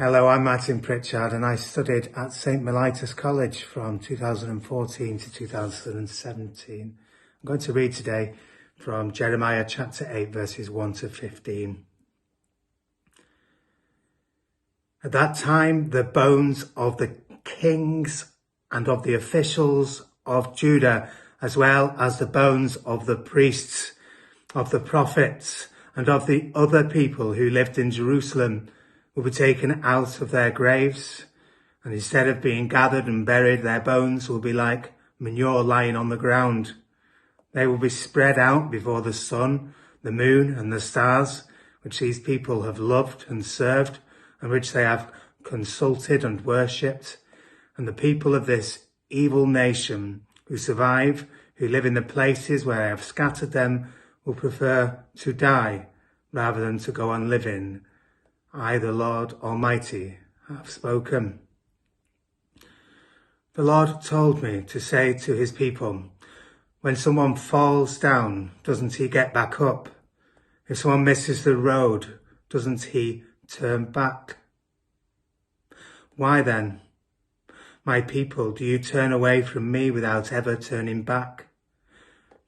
Hello, I'm Martin Pritchard and I studied at St Mellitus College from 2014 to 2017. I'm going to read today from Jeremiah chapter 8 verses 1 to 15. At that time, the bones of the kings and of the officials of Judah, as well as the bones of the priests, of the prophets, and of the other people who lived in Jerusalem, will be taken out of their graves, and instead of being gathered and buried, their bones will be like manure lying on the ground. They will be spread out before the sun, the moon, and the stars, which these people have loved and served, and which they have consulted and worshipped. And the people of this evil nation who survive, who live in the places where I have scattered them, will prefer to die rather than to go on living. I, the Lord Almighty, have spoken. The Lord told me to say to his people, when someone falls down, doesn't he get back up? If someone misses the road, doesn't he turn back? Why then, my people, do you turn away from me without ever turning back?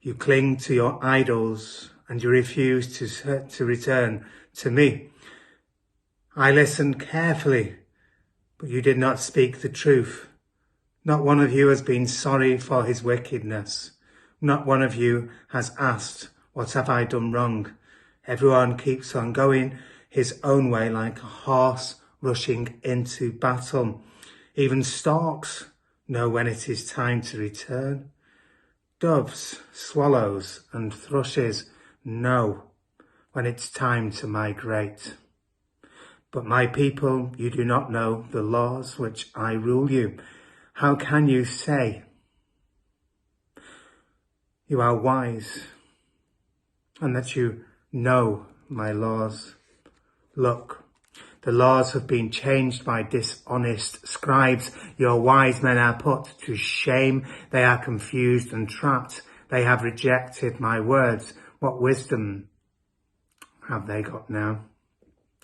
You cling to your idols and you refuse to return to me. I listened carefully, but you did not speak the truth. Not one of you has been sorry for his wickedness. Not one of you has asked, what have I done wrong? Everyone keeps on going his own way like a horse rushing into battle. Even storks know when it is time to return. Doves, swallows, and thrushes know when it's time to migrate. But my people, you do not know the laws which I rule you. How can you say you are wise and that you know my laws? Look, the laws have been changed by dishonest scribes. Your wise men are put to shame. They are confused and trapped. They have rejected my words. What wisdom have they got now?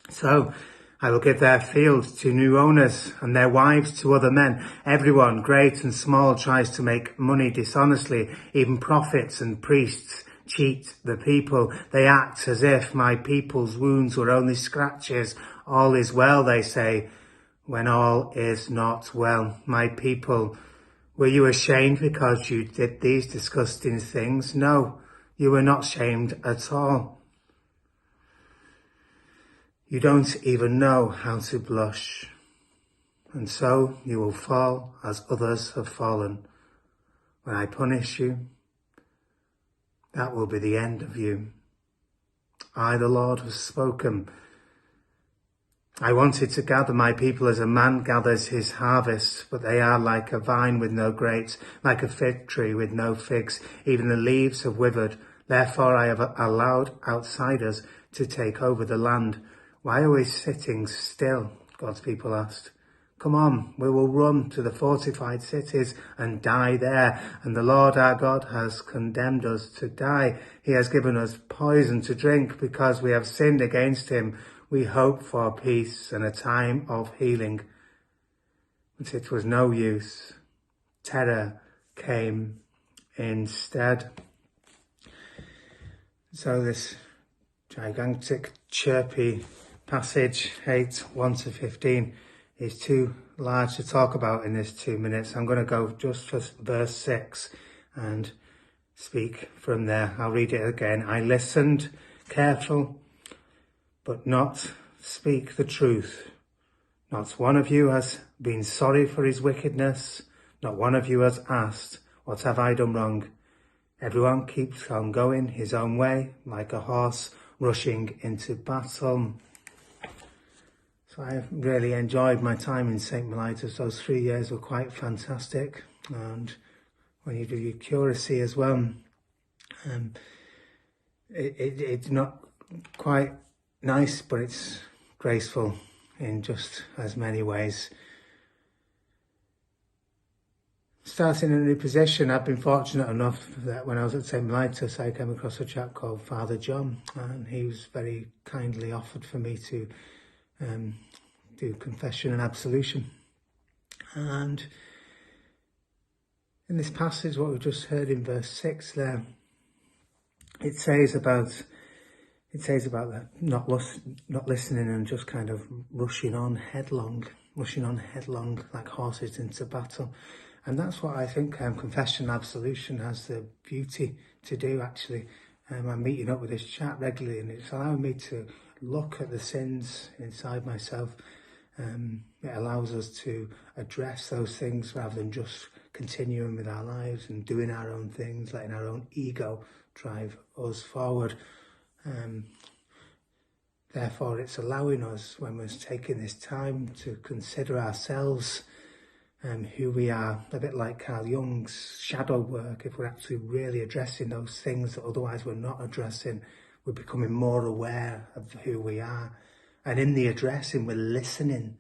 So I will give their fields to new owners and their wives to other men. Everyone, great and small, tries to make money dishonestly. Even prophets and priests cheat the people. They act as if my people's wounds were only scratches. All is well, they say, when all is not well. My people, were you ashamed because you did these disgusting things? No, you were not shamed at all. You don't even know how to blush, and so you will fall as others have fallen. When I punish you, that will be the end of you. I, the Lord, have spoken. I wanted to gather my people as a man gathers his harvest, but they are like a vine with no grapes, like a fig tree with no figs. Even the leaves have withered. Therefore I have allowed outsiders to take over the land. Why are we sitting still? God's people asked. Come on, we will run to the fortified cities and die there. And the Lord our God has condemned us to die. He has given us poison to drink because we have sinned against him. We hope for peace and a time of healing. But it was no use. Terror came instead. So this gigantic, chirpy passage 8, 1 to 15 is too large to talk about in this 2 minutes. I'm going to go just for verse 6 and speak from there. I'll read it again. I listened careful, but not speak the truth. Not one of you has been sorry for his wickedness. Not one of you has asked, what have I done wrong? Everyone keeps on going his own way like a horse rushing into battle. So I really enjoyed my time in St Mellitus. Those 3 years were quite fantastic. And when you do your curacy as well, it's not quite nice, but it's graceful in just as many ways. Starting a new position, I've been fortunate enough that when I was at St Mellitus, I came across a chap called Father John, and he was very kindly offered for me to do confession and absolution. And in this passage, what we just heard in verse 6 there, it says about that not listening and just kind of rushing on headlong like horses into battle. And that's what I think confession and absolution has the beauty to do, actually. I'm meeting up with this chat regularly, and it's allowing me to look at the sins inside myself. It allows us to address those things rather than just continuing with our lives and doing our own things, letting our own ego drive us forward. Therefore, it's allowing us, when we're taking this time to consider ourselves, who we are, a bit like Carl Jung's shadow work. If we're actually really addressing those things that otherwise we're not addressing, we're becoming more aware of who we are. And in the addressing, we're listening